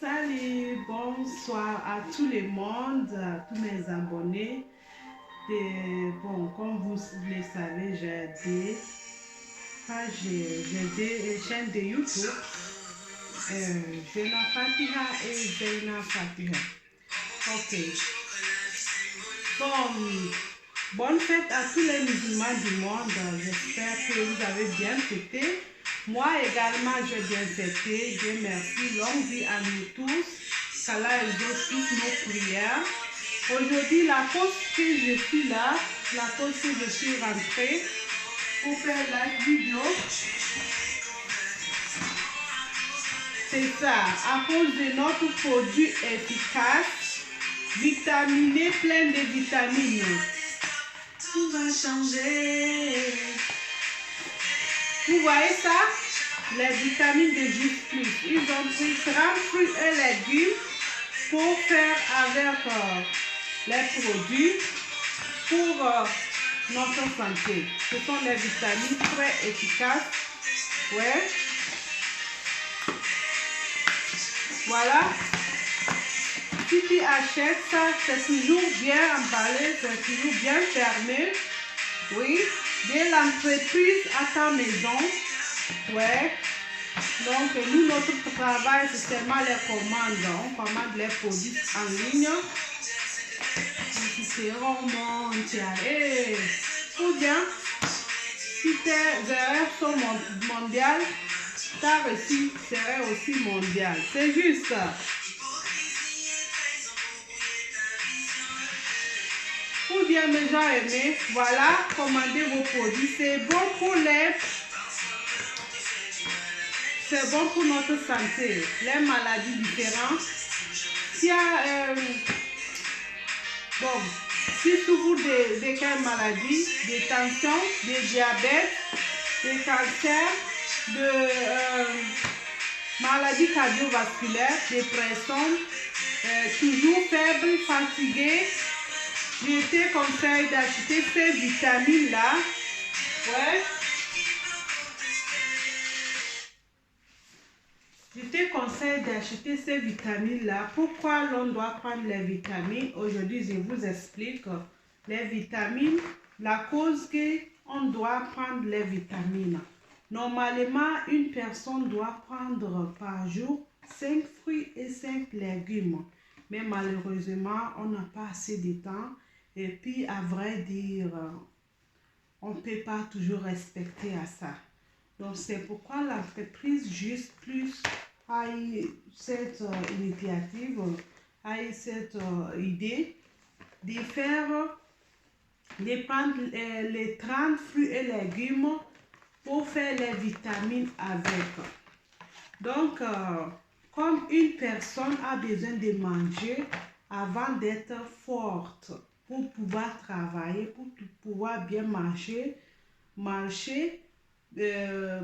Salut, bonsoir à tout le monde, à tous mes abonnés. Bon, comme vous le savez, j'ai des pages, j'ai des chaînes de YouTube, Zena Fatiha et Zena Fatiha. Ok. Bon, bonne fête à tous les musulmans du monde. J'espère que vous avez bien fêté. Moi également, j'ai bien fêté. Dieu merci. Longue vie à nous tous. Qu'Allah exauce toutes nos prières. Aujourd'hui, la cause que je suis là, la cause que je suis rentrée pour faire la vidéo, c'est ça. À cause de notre produit efficace, vitaminé, plein de vitamines. Tout va changer. Vous voyez ça? Les vitamines de Juste Plus. Ils ont pris 30 fruits et légumes pour faire avec les produits pour notre santé. Ce sont les vitamines très efficaces. Ouais. Voilà. Si tu achètes ça, c'est toujours bien emballé, c'est toujours bien fermé. Oui. De l'entreprise à ta maison. Ouais. Donc, nous, notre travail, c'est seulement les commandes. On commande les produits en ligne. Sérum mondial. Ou bien, si tes erreurs sont mondiales, ta réussite serait aussi mondiale. C'est juste. Ou bien, mes gens aimés, voilà, commandez vos produits. C'est bon pour c'est bon pour notre santé. Les maladies différentes. S'il y a, bon, si souffre de quelle maladie, de tension, de diabète, de cancer, de maladies cardiovasculaires, dépression, toujours faible, fatigué, je te conseille d'acheter ces vitamines-là. Ouais. Je te conseille d'acheter ces vitamines-là. Pourquoi l'on doit prendre les vitamines? Aujourd'hui, je vous explique les vitamines, la cause qu'on doit prendre les vitamines. Normalement, une personne doit prendre par jour 5 fruits et 5 légumes. Mais malheureusement, on n'a pas assez de temps. Et puis, à vrai dire, on ne peut pas toujours respecter à ça. Donc, c'est pourquoi l'entreprise Juste Plus a eu cette initiative, a eu cette idée de faire, de prendre les 30 fruits et légumes pour faire les vitamines avec. Donc, comme une personne a besoin de manger avant d'être forte, pour pouvoir travailler, pour pouvoir bien marcher,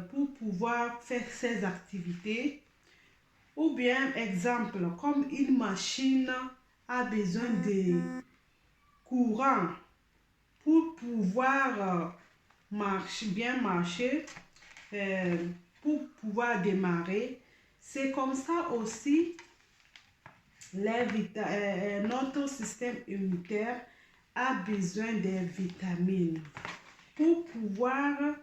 pour pouvoir faire ses activités. Ou bien, exemple, comme une machine a besoin de courant pour pouvoir bien marcher, pour pouvoir démarrer. C'est comme ça aussi, notre système immunitaire a besoin des vitamines pour pouvoir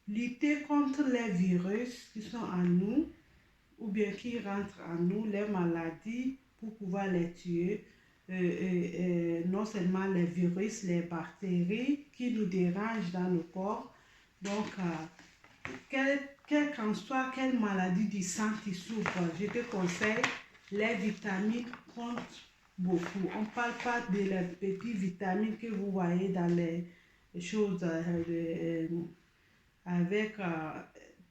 lutter contre les virus qui sont en nous ou bien qui rentrent en nous, les maladies, pour pouvoir les tuer. Non seulement les virus, les bactéries qui nous dérangent dans le corps. Donc, quelle qu'en soit quelle maladie du sang tu souffres, je te conseille, les vitamines comptent beaucoup. On ne parle pas de les petites vitamines que vous voyez dans les choses avec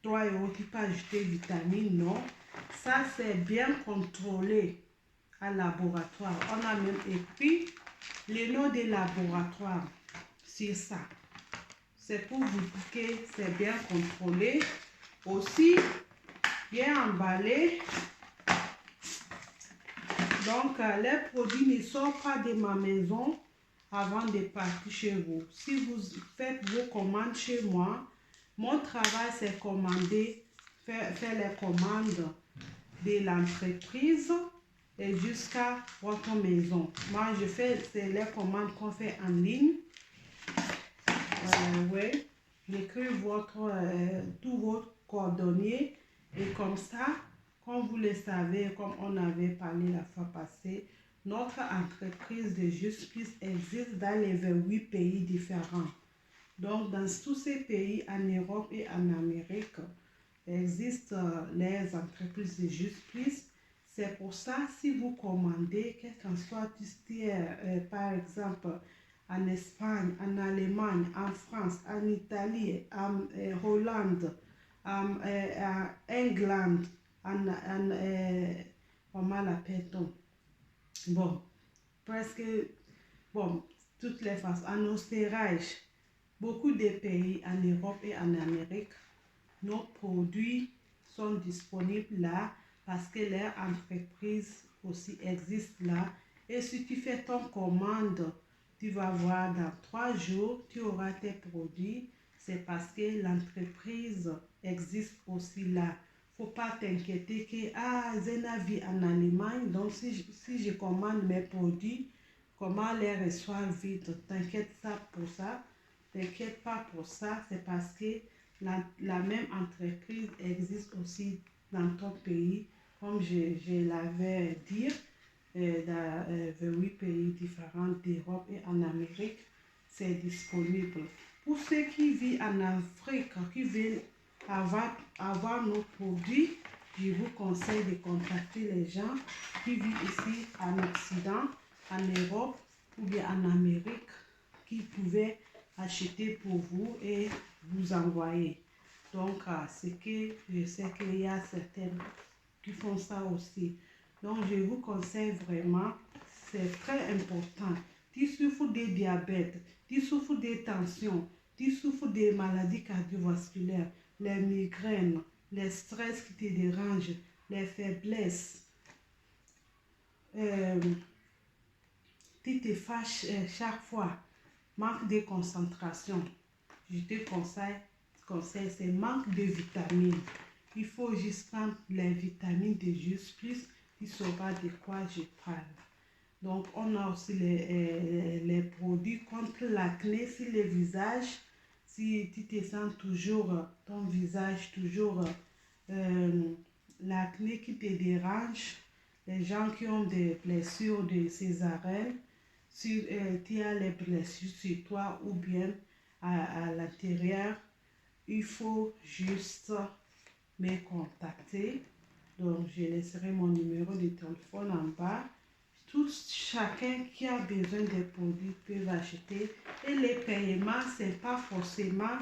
3 € qui peuvent ajouter vitamines, non. Ça, c'est bien contrôlé à laboratoire. On a même écrit le nom des laboratoires sur ça. C'est pour vous dire que c'est bien contrôlé. Aussi, bien emballé. Donc, les produits ne sortent pas de ma maison avant de partir chez vous. Si vous faites vos commandes chez moi, mon travail c'est commander faire les commandes de l'entreprise et jusqu'à votre maison. Moi, je fais les commandes qu'on fait en ligne. Ouais. J'écris tous vos coordonnées et comme ça, comme vous le savez, comme on avait parlé la fois passée, notre entreprise de justice existe dans les 28 pays différents. Donc, dans tous ces pays, en Europe et en Amérique, existent les entreprises de justice. C'est pour ça, si vous commandez, quel qu'en soit par exemple, en Espagne, en Allemagne, en France, en Italie, en Hollande, en England, comment l'appelle-t-on? Bon, presque, bon, toutes les façons, en Australie, beaucoup de pays en Europe et en Amérique, nos produits sont disponibles là parce que leur entreprise aussi existe là. Et si tu fais ton commande, tu vas voir dans 3 jours, tu auras tes produits. C'est parce que l'entreprise existe aussi là. Faut pas t'inquiéter que Zena vit en Allemagne, donc si je commande mes produits, comment les reçoit vite? T'inquiète pas pour ça, c'est parce que la même entreprise existe aussi dans ton pays, comme je l'avais dit, dans 28 pays différents d'Europe et en Amérique, c'est disponible. Pour ceux qui vivent en Afrique, qui veulent avoir nos produits, je vous conseille de contacter les gens qui vivent ici en Occident, en Europe ou bien en Amérique, qui pouvaient acheter pour vous et vous envoyer. Donc, c'est que je sais qu'il y a certaines qui font ça aussi. Donc, je vous conseille vraiment, c'est très important. Tu souffres de diabète, tu souffres de tension, tu souffres de maladies cardiovasculaires, les migraines, les stress qui te dérangent, les faiblesses, tu te fâches chaque fois, manque de concentration. Je te conseille, c'est manque de vitamines. Il faut juste prendre les vitamines de Juste Plus, tu sauras de quoi je parle. Donc, on a aussi les produits contre l'acné sur le visage. Si tu te sens toujours, ton visage toujours, l'acné qui te dérange, les gens qui ont des blessures de césarienne, si tu as les blessures sur toi ou bien à l'intérieur, il faut juste me contacter. Donc, je laisserai mon numéro de téléphone en bas. Chacun qui a besoin des produits peut acheter. Et les paiements, ce n'est pas forcément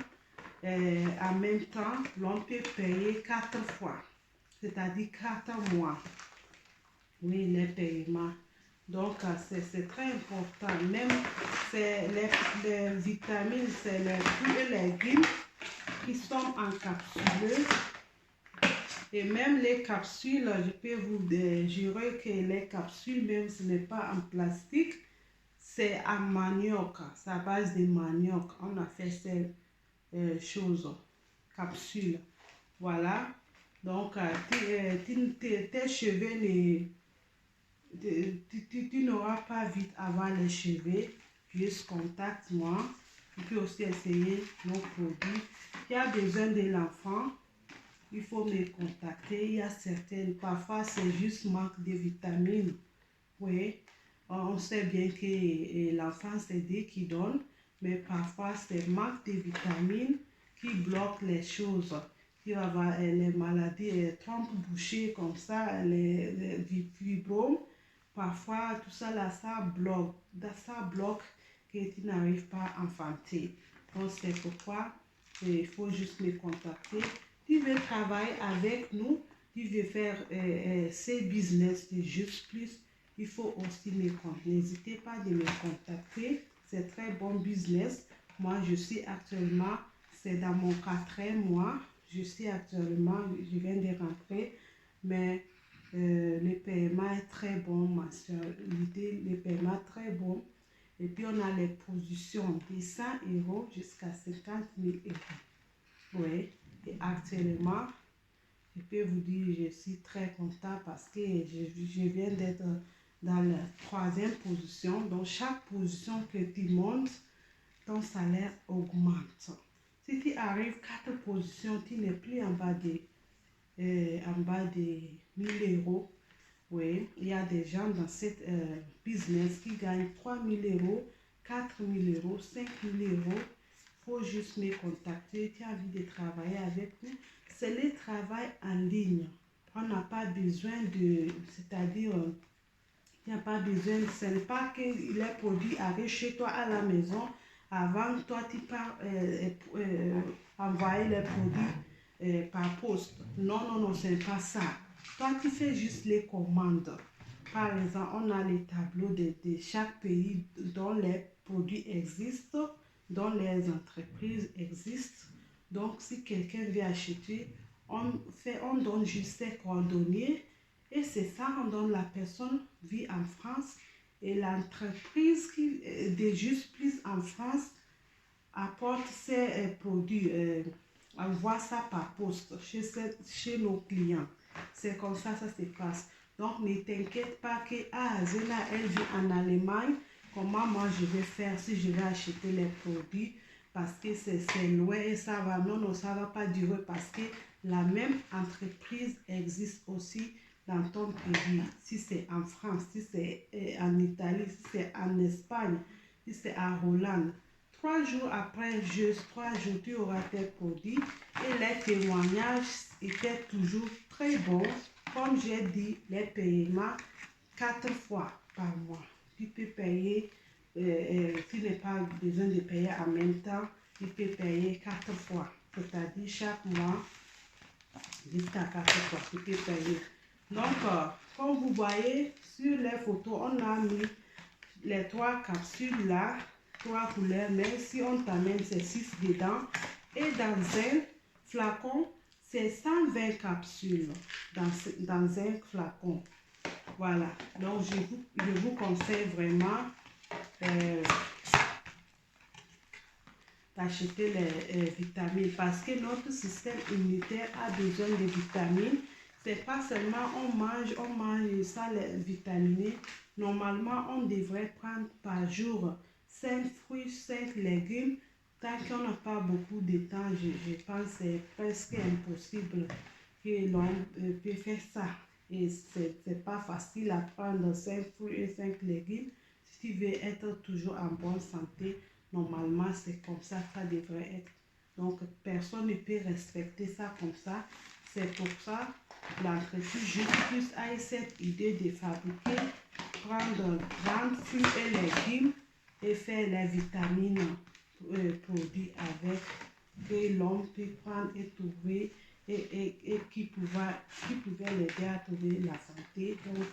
en même temps. L'on peut payer 4 fois, c'est-à-dire 4 mois. Oui, les paiements. Donc, c'est très important. Même les vitamines, c'est les fruits et légumes qui sont en capsule. Et même les capsules, je peux vous jurer que les capsules, même ce n'est pas en plastique, c'est en manioc, c'est à base de manioc. On a fait ces choses, capsules. Voilà. Donc, tes cheveux, tu n'auras pas vite à avoir les cheveux. Juste contacte-moi. Tu peux aussi essayer nos produits. Tu as besoin de l'enfant. Il faut me contacter. Il y a certaines, parfois c'est juste manque de vitamines. Oui, on sait bien que l'enfant c'est Dieu qui donne, mais parfois c'est manque de vitamines qui bloque les choses. Il va avoir les maladies, les trompes bouchées comme ça, les fibromes. Parfois tout ça là, ça bloque que tu n'arrives pas à enfanter. Donc c'est pourquoi il faut juste me contacter. Tu veux travailler avec nous, tu veux faire ces business de Juste Plus, il faut aussi me contacter. N'hésitez pas de me contacter. C'est très bon business. Moi, je suis actuellement, c'est dans mon 4e mois. Je viens de rentrer, mais le paiement est très bon, mensualité, le paiement est très bon. Et puis, on a les positions de 100 € jusqu'à 50 000 €. Oui. Et actuellement, je peux vous dire, je suis très content parce que je viens d'être dans la 3e position. Donc, chaque position que tu montes, ton salaire augmente. Si tu arrives 4 positions, tu n'es plus en bas de 1000 euros. Oui, il y a des gens dans cette business qui gagnent 3000 euros, 4000 euros, 5000 euros. Il faut juste me contacter. Tu as envie de travailler avec nous. C'est le travail en ligne. On n'a pas besoin de, c'est-à-dire, il n'y a pas besoin, ce n'est pas que les produits arrivent chez toi à la maison. Avant, toi, tu pars envoyer les produits par poste. Non, non, non, ce n'est pas ça. Toi, tu fais juste les commandes. Par exemple, on a les tableaux de chaque pays dont les produits existent, dont les entreprises existent. Donc, si quelqu'un veut acheter, on donne juste ses coordonnées et c'est ça, on donne la personne vit en France et l'entreprise qui de Juste Plus en France apporte ses produits, envoie ça par poste chez nos clients. C'est comme ça se passe. Donc, ne t'inquiète pas que Zena, elle vit en Allemagne. Comment moi je vais faire si je vais acheter les produits parce que c'est loin et ça va. Non, non, ça ne va pas durer parce que la même entreprise existe aussi dans ton pays. Si c'est en France, si c'est en Italie, si c'est en Espagne, si c'est à Hollande. 3 jours après, juste 3 jours, tu auras tes produits et les témoignages étaient toujours très bons. Comme j'ai dit, les paiements 4 fois par mois. Tu peux payer, tu n'as pas besoin de payer en même temps, tu peux payer 4 fois. C'est-à-dire chaque mois, jusqu'à 4 fois, tu peux payer. Donc, comme vous voyez sur les photos, on a mis les 3 capsules là, 3 couleurs, même si on t'amène ces 6 dedans. Et dans un flacon, c'est 120 capsules dans un flacon. Voilà, donc je vous conseille vraiment d'acheter les vitamines parce que notre système immunitaire a besoin de vitamines. C'est pas seulement on mange ça, les vitamines. Normalement, on devrait prendre par jour 5 fruits, 5 légumes. Tant qu'on n'a pas beaucoup de temps, je pense que c'est presque impossible que l'on peut faire ça. Et c'est pas facile à prendre 5 fruits et 5 légumes. Si tu veux être toujours en bonne santé, normalement, c'est comme ça que ça devrait être. Donc, personne ne peut respecter ça comme ça. C'est pour ça l'entreprise Juste Plus a cette idée de fabriquer, prendre 30 fruits et légumes et faire les vitamines produits avec que l'homme peut prendre et trouver et qui pouvait l'aider à trouver la santé. Donc,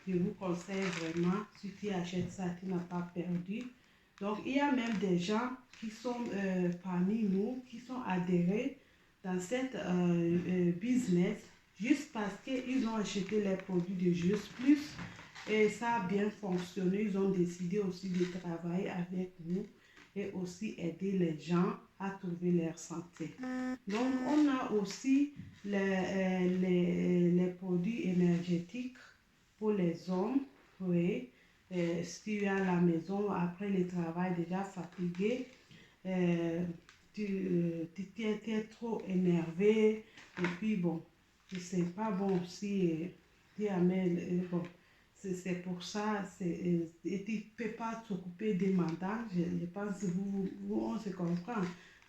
je vous conseille vraiment, si tu achètes ça, tu n'as pas perdu. Donc, il y a même des gens qui sont parmi nous, qui sont adhérés dans cette business, juste parce qu'ils ont acheté les produits de Juste Plus et ça a bien fonctionné. Ils ont décidé aussi de travailler avec nous et aussi aider les gens à trouver leur santé. Donc, on a aussi les produits énergétiques pour les hommes, oui. Si tu es à la maison après le travail déjà fatigué, tu es trop énervé et puis bon, je sais pas bon si tu amènes, bon, c'est pour ça, et tu ne peux pas t'occuper des mandats, je pense que on se comprend.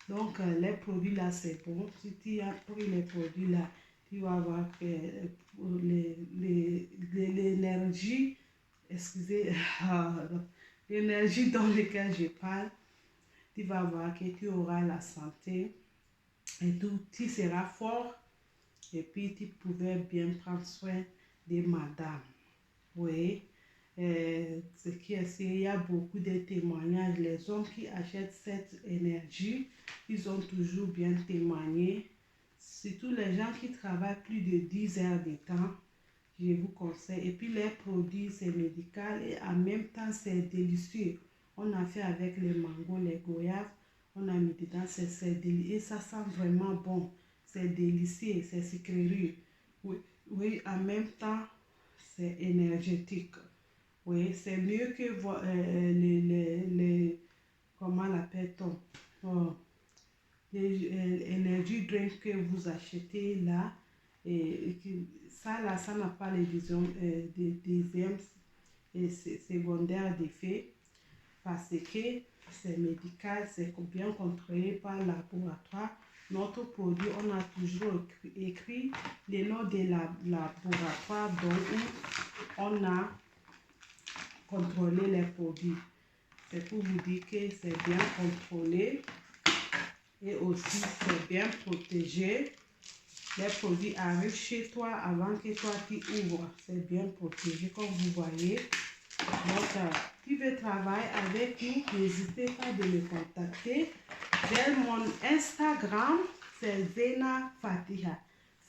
Donc, les produits là, c'est bon. Si tu as pris les produits là, tu vas voir que pour l'énergie, excusez, l'énergie dans laquelle je parle, tu vas voir que tu auras la santé et tout, tu seras fort et puis tu pouvais bien prendre soin de madame. Oui, ce qui est, il y a beaucoup de témoignages. Les hommes qui achètent cette énergie, ils ont toujours bien témoigné. Surtout les gens qui travaillent plus de 10 heures de temps, je vous conseille. Et puis les produits, c'est médical et en même temps, c'est délicieux. On a fait avec les mangos, les goyaves, on a mis dedans, c'est délicieux et ça sent vraiment bon. c'est délicieux, c'est sucré. Oui, oui, en même temps, c'est énergétique. Oui, c'est mieux que comment l'appelle-t-on? Oh, les energy drinks que vous achetez là, ça là, ça n'a pas les deuxièmes et secondaires d'effet parce que c'est médical, c'est bien contrôlé par le laboratoire. Notre produit, on a toujours écrit le nom de laboratoire dont on a contrôlé les produits. C'est pour vous dire que c'est bien contrôlé et aussi c'est bien protégé. Les produits arrivent chez toi avant que toi tu ouvres. C'est bien protégé comme vous voyez. Donc, tu veux travailler avec nous, n'hésitez pas de me contacter. Vers mon Instagram, c'est Zena Fatiha.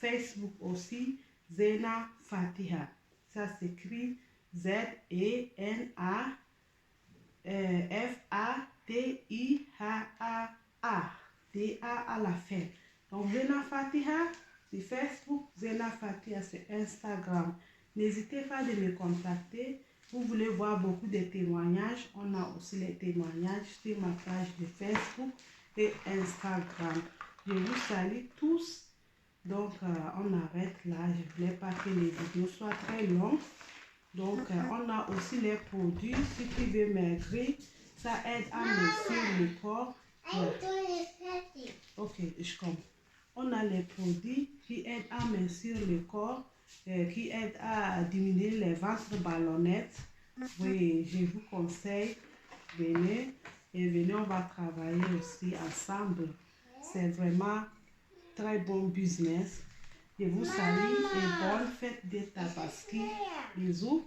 Facebook aussi, Zena Fatiha. Ça s'écrit Z-E-N-A F-A-T-I-H-A-A. D-A à la fin. Donc, Zena Fatiha, c'est Facebook. Zena Fatiha, c'est Instagram. N'hésitez pas de me contacter. Vous voulez voir beaucoup de témoignages. On a aussi les témoignages sur ma page de Facebook et Instagram. Je vous salue tous. Donc, on arrête là. Je ne voulais pas que les vidéos soient très longues. Donc, on a aussi les produits. Si tu veux maigrir, ça aide à mincir le corps. Ouais. Ok, je comprends. On a les produits qui aident à mincir le corps, qui aident à diminuer les ventres ballonnettes. Oui, je vous conseille, venez et venez, on va travailler aussi ensemble. C'est vraiment très bon business. Je vous salue et bonne fête de Tabaski. Bisous.